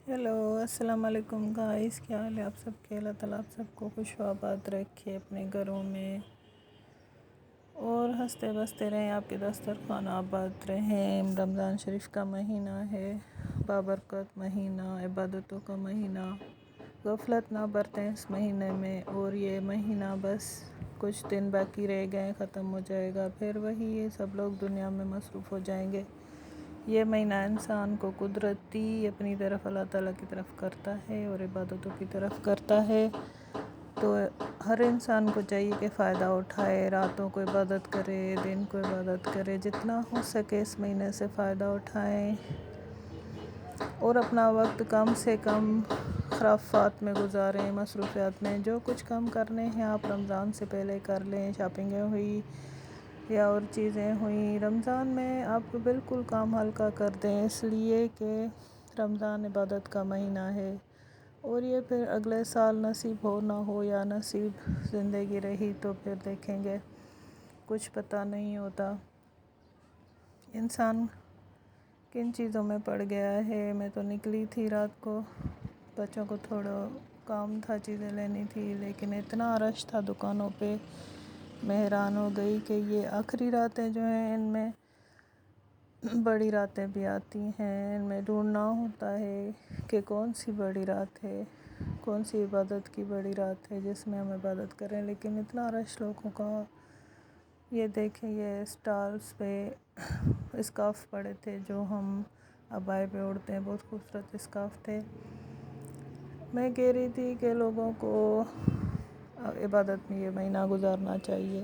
Hello, السلام علیکم guys, کیا حال ہے آپ سب کے؟ اللہ تعالیٰ آپ سب کو خوش و آباد رکھے اپنے گھروں میں، اور ہنستے بستے رہیں، آپ کے دسترخوان آباد رہیں۔ رمضان شریف کا مہینہ ہے، بابرکت مہینہ، عبادتوں کا مہینہ، غفلت نہ برتیں اس مہینے میں۔ اور یہ مہینہ بس کچھ دن باقی رہ گئے، ختم ہو جائے گا، پھر وہی یہ سب لوگ دنیا میں مصروف ہو جائیں گے۔ یہ مہینہ انسان کو قدرتی اپنی طرف اللہ تعالیٰ کی طرف کرتا ہے اور عبادتوں کی طرف کرتا ہے، تو ہر انسان کو چاہیے کہ فائدہ اٹھائے، راتوں کو عبادت کرے، دن کو عبادت کرے، جتنا ہو سکے اس مہینے سے فائدہ اٹھائیں اور اپنا وقت کم سے کم خرافات میں گزاریں، مصروفیات میں۔ جو کچھ کام کرنے ہیں آپ رمضان سے پہلے کر لیں، شاپنگیں ہوئی یا اور چیزیں ہوئیں، رمضان میں آپ بالکل کام ہلکا کر دیں، اس لیے کہ رمضان عبادت کا مہینہ ہے، اور یہ پھر اگلے سال نصیب ہو نہ ہو، یا نصیب زندگی رہی تو پھر دیکھیں گے، کچھ پتہ نہیں ہوتا انسان کن چیزوں میں پڑ گیا ہے۔ میں تو نکلی تھی رات کو، بچوں کو تھوڑا کام تھا، چیزیں لینی تھی، لیکن اتنا رش تھا دکانوں پہ، میں حیران ہو گئی کہ یہ آخری راتیں جو ہیں ان میں بڑی راتیں بھی آتی ہیں، ان میں ڈھونڈنا ہوتا ہے کہ کون سی بڑی رات ہے، کون سی عبادت کی بڑی رات ہے جس میں ہم عبادت کریں، لیکن اتنا رش لوگوں کا۔ یہ دیکھیں، یہ اسٹالز پہ اسکارف پڑے تھے جو ہم عبائے پہ اوڑھتے ہیں، بہت خوبصورت اسکارف تھے۔ میں کہہ رہی تھی کہ لوگوں کو عبادت میں یہ مہینہ گزارنا چاہیے،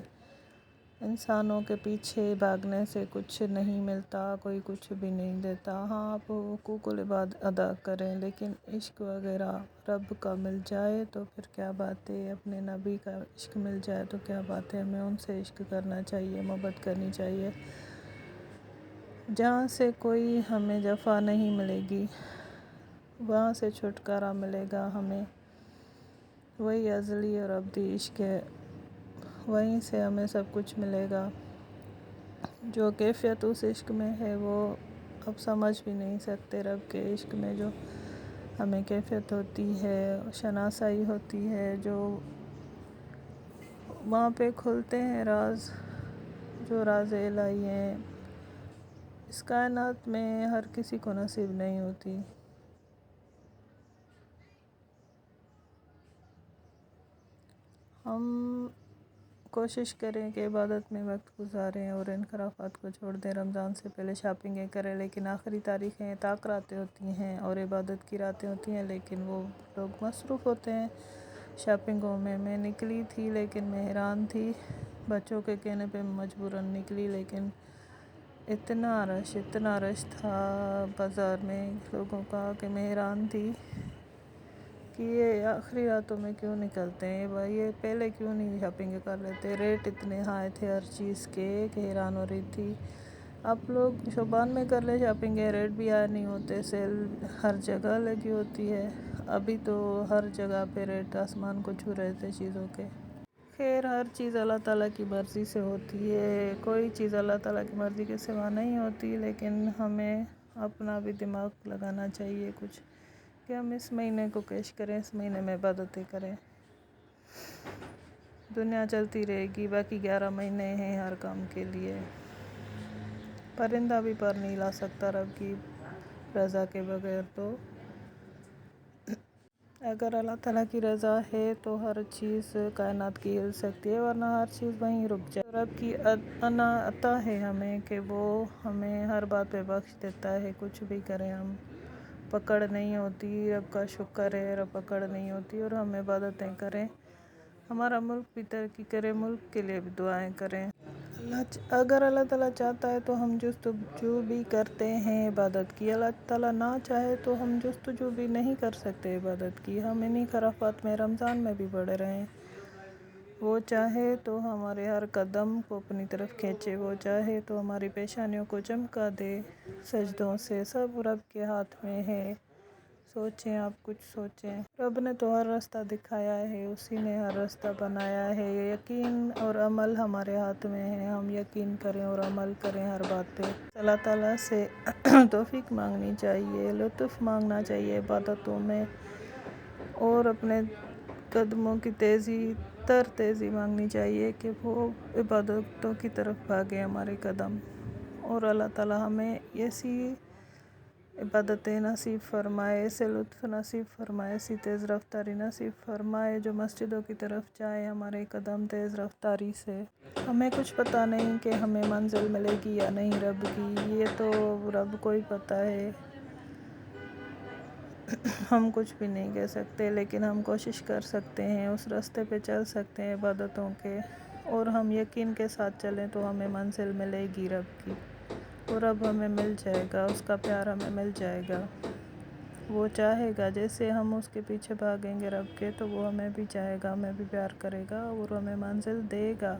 انسانوں کے پیچھے بھاگنے سے کچھ نہیں ملتا، کوئی کچھ بھی نہیں دیتا۔ ہاں، آپ حقوق العباد ادا کریں، لیکن عشق وغیرہ رب کا مل جائے تو پھر کیا بات ہے، اپنے نبی کا عشق مل جائے تو کیا بات ہے، ہمیں ان سے عشق کرنا چاہیے، محبت کرنی چاہیے، جہاں سے کوئی ہمیں جفا نہیں ملے گی، وہاں سے چھٹکارا ملے گا ہمیں، وہی ازلی اور ابدی عشق ہے، وہیں سے ہمیں سب کچھ ملے گا۔ جو کیفیت اس عشق میں ہے وہ اب سمجھ بھی نہیں سکتے، رب کے عشق میں جو ہمیں کیفیت ہوتی ہے، شناسائی ہوتی ہے، جو وہاں پہ کھلتے ہیں راز، جو راز الہی ہیں، اس کائنات میں ہر کسی کو نصیب نہیں ہوتی۔ ہم کوشش کریں کہ عبادت میں وقت گزاریں اور انحرافات کو چھوڑ دیں، رمضان سے پہلے شاپنگیں کریں، لیکن آخری تاریخیں طاق راتیں ہوتی ہیں اور عبادت کی راتیں ہوتی ہیں، لیکن وہ لوگ مصروف ہوتے ہیں شاپنگوں میں۔ میں نکلی تھی لیکن میں حیران تھی، بچوں کے کہنے پہ مجبوراً نکلی، لیکن اتنا رش تھا بازار میں لوگوں کا کہ میں حیران تھی کہ یہ آخری راتوں میں کیوں نکلتے ہیں، یہ پہلے کیوں نہیں شاپنگ کر لیتے۔ ریٹ اتنے ہائی تھے ہر چیز کے کہ حیران ہو رہی تھی۔ آپ لوگ شعبان میں کر لے شاپنگ، ریٹ بھی ہائی نہیں ہوتے، سیل ہر جگہ لگی ہوتی ہے، ابھی تو ہر جگہ پہ ریٹ آسمان کو چھو رہے تھے چیزوں کے۔ خیر، ہر چیز اللہ تعالیٰ کی مرضی سے ہوتی ہے، کوئی چیز اللہ تعالیٰ کی مرضی کے سوا نہیں ہوتی، لیکن ہمیں اپنا بھی دماغ لگانا چاہیے کچھ، کہ ہم اس مہینے کو کیش کریں، اس مہینے میں عبادتیں کریں۔ دنیا چلتی رہے گی، باقی 11 مہینے ہیں ہر کام کے لیے، پرندہ بھی پر نہیں لا سکتا رب کی رضا کے بغیر، تو اگر اللہ تعالیٰ کی رضا ہے تو ہر چیز کائنات کی ہل سکتی ہے، ورنہ ہر چیز وہیں رک جائے۔ رب کی عطا ہے ہمیں کہ وہ ہمیں ہر بات پہ بخش دیتا ہے، کچھ بھی کریں ہم، پکڑ نہیں ہوتی، رب کا شکر ہے، رب پکڑ نہیں ہوتی، اور ہم عبادتیں کریں، ہمارا ملک بھی ترقی کرے، ملک کے لیے بھی دعائیں کریں۔ اگر اللہ تعالیٰ چاہتا ہے تو ہم جستجو بھی کرتے ہیں عبادت کی، اللہ تعالیٰ نہ چاہے تو ہم جستجو بھی نہیں کر سکتے عبادت کی، ہم انہی خرافات میں رمضان میں بھی پڑے رہیں۔ وہ چاہے تو ہمارے ہر قدم کو اپنی طرف کھینچے، وہ چاہے تو ہماری پیشانیوں کو چمکا دے سجدوں سے، سب رب کے ہاتھ میں ہے، سوچیں، آپ کچھ سوچیں۔ رب نے تو ہر راستہ دکھایا ہے، اسی نے ہر راستہ بنایا ہے۔ یہ یقین اور عمل ہمارے ہاتھ میں ہے، ہم یقین کریں اور عمل کریں ہر بات پہ۔ اللہ تعالیٰ سے توفیق مانگنی چاہیے، لطف مانگنا چاہیے عبادتوں میں، اور اپنے قدموں کی تیزی مانگنی چاہیے کہ وہ عبادتوں کی طرف بھاگے ہمارے قدم، اور اللہ تعالیٰ ہمیں ایسی عبادتیں نصیب فرمائے، ایسے لطف نصیب فرمائے، ایسی تیز رفتاری نصیب فرمائے جو مسجدوں کی طرف جائے ہمارے قدم تیز رفتاری سے۔ ہمیں کچھ پتہ نہیں کہ ہمیں منزل ملے گی یا نہیں رب کی، یہ تو رب کو ہی پتہ ہے، ہم کچھ بھی نہیں کہہ سکتے، لیکن ہم کوشش کر سکتے ہیں، اس راستے پہ چل سکتے ہیں عبادتوں کے، اور ہم یقین کے ساتھ چلیں تو ہمیں منزل ملے گی رب کی، اور رب ہمیں مل جائے گا، اس کا پیار ہمیں مل جائے گا۔ وہ چاہے گا جیسے ہم اس کے پیچھے بھاگیں گے رب کے، تو وہ ہمیں بھی چاہے گا، ہمیں بھی پیار کرے گا اور ہمیں منزل دے گا۔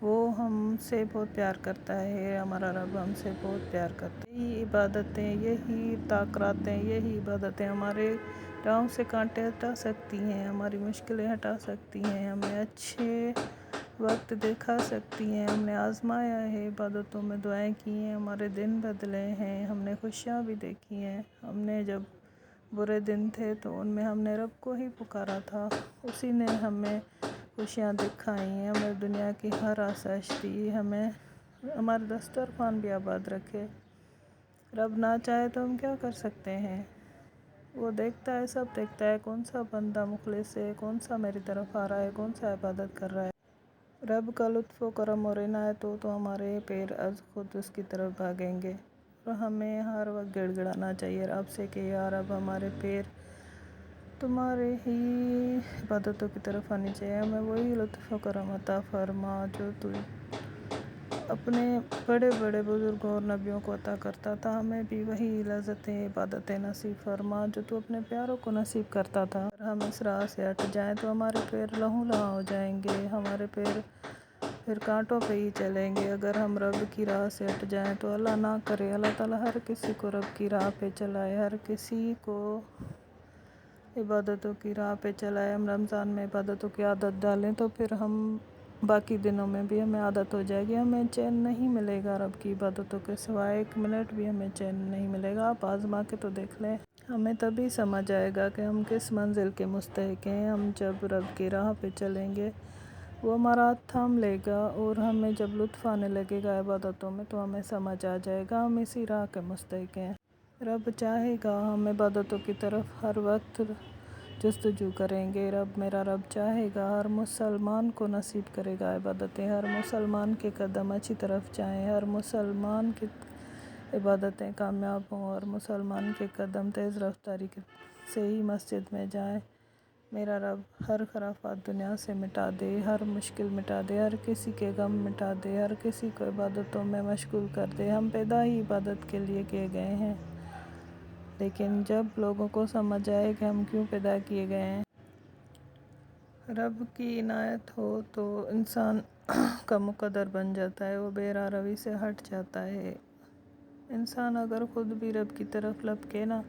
وہ ہم سے بہت پیار کرتا ہے، ہمارا رب ہم سے بہت پیار کرتا ہے۔ یہی عبادتیں، یہی طاقتیں، یہی عبادتیں ہمارے راہوں سے کانٹے ہٹا سکتی ہیں، ہماری مشکلیں ہٹا سکتی ہیں، ہمیں اچھے وقت دکھا سکتی ہیں۔ ہم نے آزمایا ہے، عبادتوں میں دعائیں کی ہیں، ہمارے دن بدلے ہیں، ہم نے خوشیاں بھی دیکھی ہیں۔ ہم نے جب برے دن تھے تو ان میں ہم نے رب کو ہی پکارا تھا، اسی نے ہمیں خوشیاں دکھائی ہیں، ہمیں دنیا کی ہر آسائش دی، ہمیں ہمارے دسترخوان بھی آباد رکھے۔ رب نہ چاہے تو ہم کیا کر سکتے ہیں؟ وہ دیکھتا ہے، سب دیکھتا ہے، کون سا بندہ مخلص ہے، کون سا میری طرف آ رہا ہے، کون سا عبادت کر رہا ہے۔ رب کا لطف و کرم اور عنایت ہو تو ہمارے پیر از خود اس کی طرف بھاگیں گے، اور ہمیں ہر وقت گڑ گڑانا چاہیے رب سے کہ یا رب ہمارے پیر تمہارے ہی عبادتوں کی طرف آنی چاہیے، ہمیں وہی لطف و کرم عطا فرما جو تو اپنے بڑے بڑے بزرگوں اور نبیوں کو عطا کرتا تھا، ہمیں بھی وہی لذتیں عبادتیں نصیب فرما جو تو اپنے پیاروں کو نصیب کرتا تھا۔ اگر ہم اس راہ سے ہٹ جائیں تو ہمارے پیر لہو لہاں ہو جائیں گے، ہمارے پیر پھر کانٹوں پہ ہی چلیں گے۔ اگر ہم رب کی راہ سے ہٹ جائیں تو اللہ نہ کرے، اللہ تعالیٰ ہر کسی کو رب کی راہ پہ چلائے، ہر کسی کو عبادتوں کی راہ پہ چلائے۔ ہم رمضان میں عبادتوں کی عادت ڈالیں تو پھر ہم باقی دنوں میں بھی ہمیں عادت ہو جائے گی، ہمیں چین نہیں ملے گا رب کی عبادتوں کے سوائے، ایک منٹ بھی ہمیں چین نہیں ملے گا۔ آپ آزما کے تو دیکھ لیں، ہمیں تبھی سمجھ آئے گا کہ ہم کس منزل کے مستحق ہیں۔ ہم جب رب کی راہ پہ چلیں گے وہ ہمارا ہاتھ تھام لے گا، اور ہمیں جب لطف آنے لگے گا عبادتوں میں تو ہمیں سمجھ آ جائے گا ہم اسی راہ کے مستحق ہیں۔ رب چاہے گا ہم عبادتوں کی طرف ہر وقت جستجو کریں گے، میرا رب چاہے گا ہر مسلمان کو نصیب کرے گا عبادتیں، ہر مسلمان کے قدم اچھی طرف جائیں، ہر مسلمان کی عبادتیں کامیاب ہوں، اور مسلمان کے قدم تیز رفتاری سے ہی مسجد میں جائیں۔ میرا رب ہر خرافات دنیا سے مٹا دے، ہر مشکل مٹا دے، ہر کسی کے غم مٹا دے، ہر کسی کو عبادتوں میں مشغول کر دے۔ ہم پیدا ہی عبادت کے لیے کیے گئے ہیں، لیکن جب لوگوں کو سمجھ آئے کہ ہم کیوں پیدا کیے گئے ہیں، رب کی عنایت ہو تو انسان کا مقدر بن جاتا ہے، وہ بے راہ روی سے ہٹ جاتا ہے۔ انسان اگر خود بھی رب کی طرف لپکے نا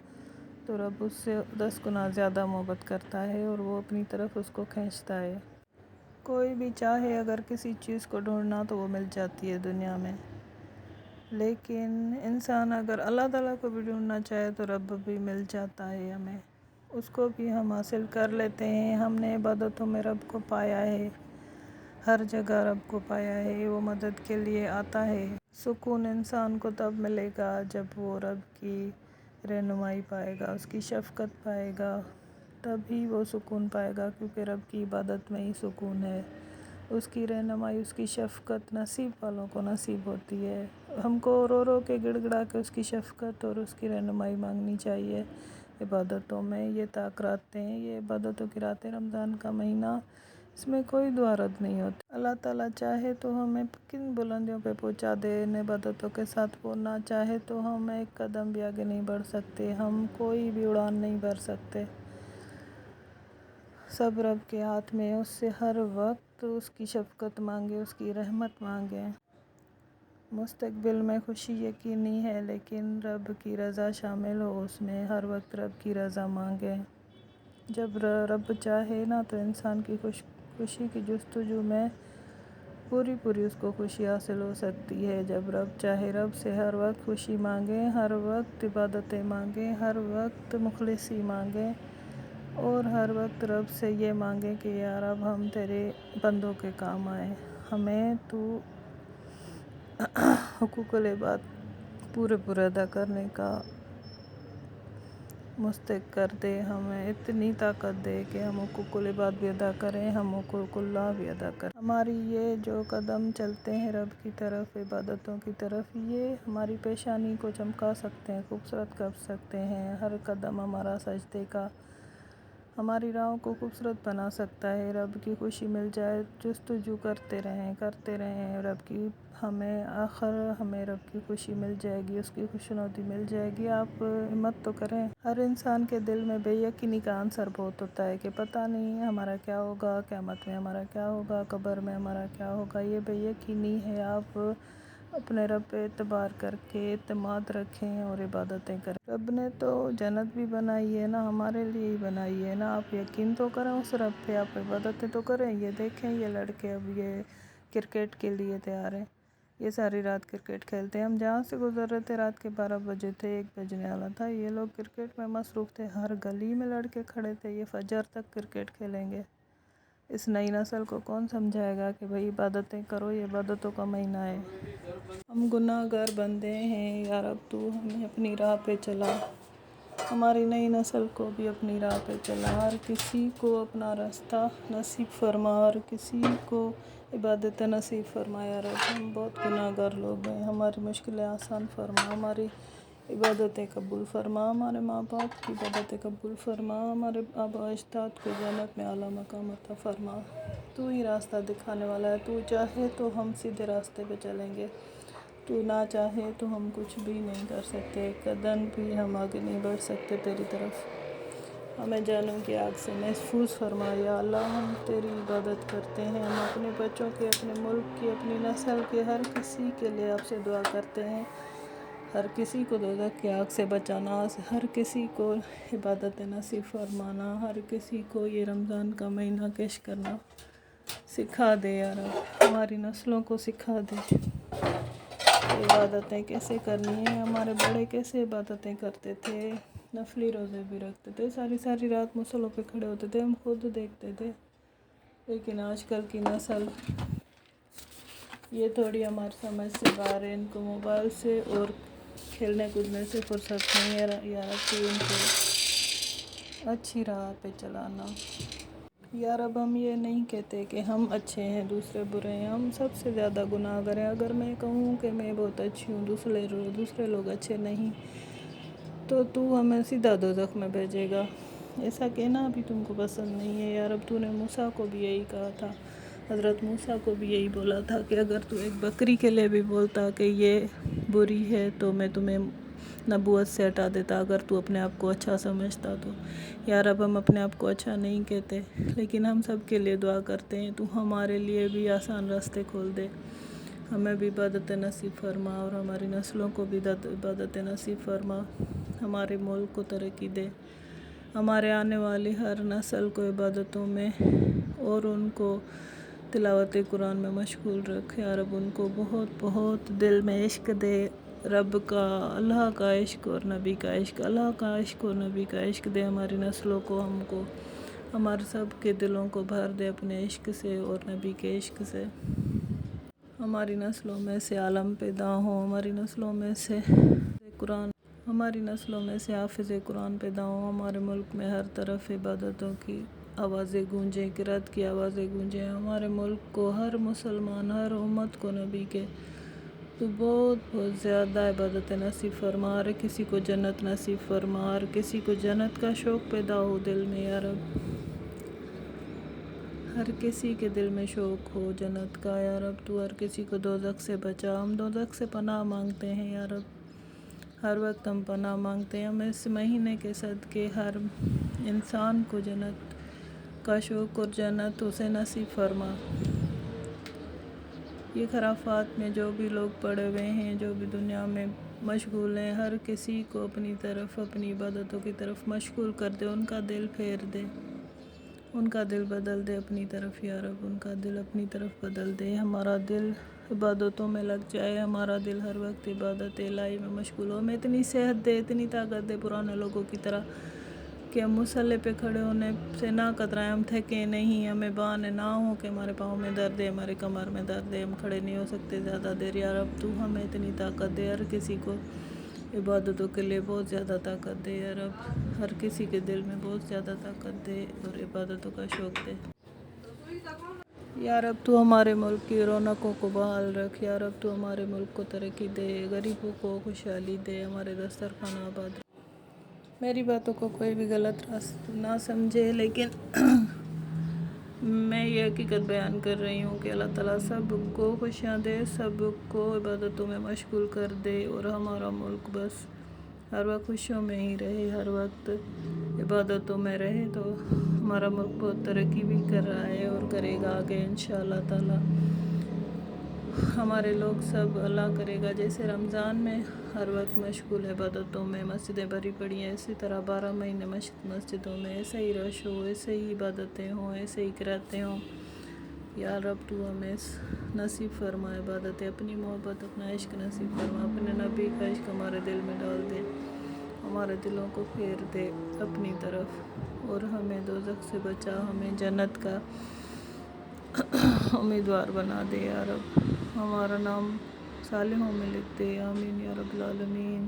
تو رب اس سے 10 گنا زیادہ محبت کرتا ہے، اور وہ اپنی طرف اس کو کھینچتا ہے۔ کوئی بھی چاہے اگر کسی چیز کو ڈھونڈنا تو وہ مل جاتی ہے دنیا میں، لیکن انسان اگر اللہ تعالیٰ کو بھی ڈھونڈنا چاہے تو رب بھی مل جاتا ہے ہمیں، اس کو بھی ہم حاصل کر لیتے ہیں۔ ہم نے عبادتوں میں رب کو پایا ہے، ہر جگہ رب کو پایا ہے، وہ مدد کے لیے آتا ہے۔ سکون انسان کو تب ملے گا جب وہ رب کی رہنمائی پائے گا، اس کی شفقت پائے گا، تبھی وہ سکون پائے گا، کیونکہ رب کی عبادت میں ہی سکون ہے۔ اس کی رہنمائی، اس کی شفقت نصیب والوں کو نصیب ہوتی ہے۔ ہم کو رو رو کے گڑ گڑا کے اس کی شفقت اور اس کی رہنمائی مانگنی چاہیے عبادتوں میں۔ یہ راتیں، یہ عبادتوں کی راتیں، رمضان کا مہینہ، اس میں کوئی دعا رد نہیں ہوتی۔ اللہ تعالیٰ چاہے تو ہمیں کن بلندیوں پہ پہنچا دے ان عبادتوں کے ساتھ، وہ نہ چاہے تو ہم ایک قدم بھی آگے نہیں بڑھ سکتے، ہم کوئی بھی اڑان نہیں بھر سکتے۔ سب رب کے ہاتھ میں، اس سے ہر وقت اس کی شفقت مانگے، اس کی رحمت مانگے۔ مستقبل میں خوشی یقینی ہے، لیکن رب کی رضا شامل ہو اس میں۔ ہر وقت رب کی رضا مانگیں۔ جب رب چاہے نا تو انسان کی خوشی کی جستجو میں پوری اس کو خوشی حاصل ہو سکتی ہے۔ جب رب چاہے رب سے ہر وقت خوشی مانگیں، ہر وقت عبادتیں مانگیں، ہر وقت مخلصی مانگیں، اور ہر وقت رب سے یہ مانگیں کہ یا رب ہم تیرے بندوں کے کام آئیں، ہمیں تو حقوق العباد پورے ادا کرنے کا مستحق کر دے، ہمیں اتنی طاقت دے کہ ہم حقوق العباد بھی ادا کریں، ہم حقوق اللہ بھی ادا کریں۔ ہماری یہ جو قدم چلتے ہیں رب کی طرف، عبادتوں کی طرف، یہ ہماری پیشانی کو چمکا سکتے ہیں، خوبصورت کر سکتے ہیں۔ ہر قدم ہمارا سجدے کا ہماری راہوں کو خوبصورت بنا سکتا ہے۔ رب کی خوشی مل جائے، جستجو کرتے رہیں رب کی، ہمیں رب کی خوشی مل جائے گی، اس کی خوشنودی مل جائے گی۔ آپ ہمت تو کریں۔ ہر انسان کے دل میں بے یقینی کا عنصر بہت ہوتا ہے کہ پتہ نہیں ہمارا کیا ہوگا، قیامت میں ہمارا کیا ہوگا، قبر میں ہمارا کیا ہوگا، یہ بے یقینی ہے۔ آپ اپنے رب پہ اعتبار کر کے اعتماد رکھیں اور عبادتیں کریں۔ رب نے تو جنت بھی بنائی ہے نا، ہمارے لیے ہی بنائی ہے نا۔ آپ یقین تو کریں اس رب پہ، آپ عبادتیں تو کریں۔ یہ دیکھیں یہ لڑکے اب یہ کرکٹ کے لیے تیار ہیں، یہ ساری رات کرکٹ کھیلتے ہیں۔ ہم جہاں سے گزر رہے تھے رات کے 12 بجے تھے، 1 بجنے والا تھا، یہ لوگ کرکٹ میں مصروف تھے، ہر گلی میں لڑکے کھڑے تھے، یہ فجر تک کرکٹ کھیلیں گے۔ اس نئی نسل کو کون سمجھائے گا کہ بھئی عبادتیں کرو، یہ عبادتوں کا مہینہ ہے۔ ہم گناہ گار بندے ہیں، یا رب تو ہمیں اپنی راہ پہ چلا، ہماری نئی نسل کو بھی اپنی راہ پہ چلا، ہر کسی کو اپنا راستہ نصیب فرما، ہر کسی کو عبادت نصیب فرما۔ یا رب ہم بہت گناہ گار لوگ ہیں، ہماری مشکلیں آسان فرما، ہماری عبادتیں قبول فرما، ہمارے ماں باپ کی عبادتیں قبول فرما، ہمارے آباء اجداد کو جنت میں اعلیٰ مقام عطا فرما۔ تو ہی راستہ دکھانے والا ہے، تو چاہے تو ہم سیدھے راستے پہ چلیں گے، تو نہ چاہے تو ہم کچھ بھی نہیں کر سکتے، ایک قدم بھی ہم آگے نہیں بڑھ سکتے تیری طرف۔ ہمیں جہنم کی آگ سے محفوظ فرما۔ یا اللہ ہم تیری عبادت کرتے ہیں، ہم اپنے بچوں کے، اپنے ملک کی، اپنی نسل کے ہر کسی کے لیے آپ سے دعا کرتے ہیں، ہر کسی کو دوزخ کی آگ سے بچانا، ہر کسی کو عبادت نصیب فرمانا، ہر کسی کو یہ رمضان کا مہینہ کیش کرنا سکھا دے۔ یا رب ہماری نسلوں کو سکھا دے عبادتیں کیسے کرنی ہیں، ہمارے بڑے کیسے عبادتیں کرتے تھے، نفلی روزے بھی رکھتے تھے، ساری رات مصلوں پہ کھڑے ہوتے تھے، ہم خود دیکھتے تھے۔ لیکن آج کل کی نسل یہ تھوڑی ہماری سمجھ سے باہر ہے، ان کو موبائل سے اور کھیلنے کودنے سے فرصت نہیں ہے۔ یا رب تو ان کو اچھی راہ پہ چلانا۔ یا رب ہم یہ نہیں کہتے کہ ہم اچھے ہیں دوسرے برے ہیں، ہم سب سے زیادہ گناہ گار ہیں۔ اگر میں کہوں کہ میں بہت اچھی ہوں، دوسرے لوگ اچھے نہیں، تو ہمیں سیدھا دوزخ میں بھیجے گا۔ ایسا کہنا بھی تم کو پسند نہیں ہے۔ یا رب تو نے موسیٰ کو بھی یہی کہا تھا، حضرت موسیٰ کو بھی یہی بولا تھا کہ اگر تو ایک بکری کے لیے بھی بولتا کہ یہ بری ہے تو میں تمہیں نبوت سے ہٹا دیتا، اگر تو اپنے آپ کو اچھا سمجھتا تو۔ یا رب ہم اپنے آپ کو اچھا نہیں کہتے، لیکن ہم سب کے لیے دعا کرتے ہیں، تو ہمارے لیے بھی آسان راستے کھول دے، ہمیں بھی عبادت نصیب فرما، اور ہماری نسلوں کو بھی عبادت نصیب فرما، ہمارے ملک کو ترقی دے، ہمارے آنے والی ہر نسل کو عبادتوں میں اور ان کو تلاوت قرآن میں مشغول رکھ۔ یا رب ان کو بہت دل میں عشق دے، رب کا، اللہ کا عشق اور نبی کا عشق، اللہ کا عشق اور نبی کا عشق دے ہماری نسلوں کو، ہم کو، ہمارے سب کے دلوں کو بھر دے اپنے عشق سے اور نبی کے عشق سے۔ ہماری نسلوں میں سے عالم پیدا ہوں، ہماری نسلوں میں سے حافظ قرآن پیدا ہوں، ہمارے ملک میں ہر طرف عبادتوں کی آوازیں گونجیں، قرأت کی آوازیں گونجیں، ہمارے ملک کو، ہر مسلمان، ہر امت کو نبی کے تو بہت زیادہ عبادت نصیب فرما، ہر کسی کو جنت نصیب فرما، ہر کسی کو جنت کا شوق پیدا ہو دل میں۔ یا رب ہر کسی کے دل میں شوق ہو جنت کا۔ یا رب تو ہر کسی کو دوزخ سے بچا، ہم دوزخ سے پناہ مانگتے ہیں۔ یا رب ہر وقت ہم پناہ مانگتے ہیں، ہم اس مہینے کے صدقے ہر انسان کو جنت کا شوق اور جنت اسے نصیب فرما۔ یہ خرافات میں جو بھی لوگ پڑے ہوئے ہیں، جو بھی دنیا میں مشغول ہیں، ہر کسی کو اپنی طرف، اپنی عبادتوں کی طرف مشغول کر دے، ان کا دل پھیر دے، ان کا دل بدل دے اپنی طرف یا رب، ان کا دل اپنی طرف بدل دے، ہمارا دل عبادتوں میں لگ جائے، ہمارا دل ہر وقت عبادت الہی میں مشغول ہو، ہمیں اتنی صحت دے، اتنی طاقت دے پرانے لوگوں کی طرح کہ ہم مصلی پہ کھڑے ہونے سے نہ کترائیں، ہم تھکیں نہیں، ہمیں بہانے نہ ہوں کہ ہمارے پاؤں میں درد ہے، ہمارے کمر میں درد ہے، ہم کھڑے نہیں ہو سکتے زیادہ دیر، یا رب تو ہمیں اتنی طاقت دے، ہر کسی کو عبادتوں کے لیے بہت زیادہ طاقت دے، یا رب ہر کسی کے دل میں بہت زیادہ طاقت دے اور عبادتوں کا شوق دے، یا رب تو ہمارے ملک کی رونقوں کو بحال رکھ، یا رب تو ہمارے ملک کو ترقی دے، غریبوں کو خوشحالی دے، ہمارے دسترخوان آباد رکھ۔ میری باتوں کو کوئی بھی غلط نہ سمجھے، لیکن میں یہ حقیقت بیان کر رہی ہوں کہ اللہ تعالیٰ سب کو خوشیاں دے، سب کو عبادتوں میں مشغول کر دے، اور ہمارا ملک بس ہر وقت خوشیوں میں ہی رہے، ہر وقت عبادتوں میں رہے، تو ہمارا ملک بہت ترقی بھی کر رہا ہے اور کرے گا آگے انشاءاللہ تعالیٰ۔ ہمارے لوگ سب اللہ کرے گا جیسے رمضان میں ہر وقت مشغول عبادتوں میں، مسجدیں بھری پڑی ہیں، اسی طرح 12 مہینے مسجدوں میں ایسے ہی رش ہو، ایسے ہی عبادتیں ہوں، ایسے ہی قراتیں ہوں، یا رب تو ہمیں نصیب فرما عبادتیں، اپنی محبت، اپنا عشق نصیب فرما، اپنے نبی کا عشق ہمارے دل میں ڈال دے، ہمارے دلوں کو پھیر دے اپنی طرف، اور ہمیں دوزخ سے بچا، ہمیں جنت کا امیدوار بنا دے، یا رب ہمارا نام صالحوں میں لکھ دے، آمین یا رب العالمین۔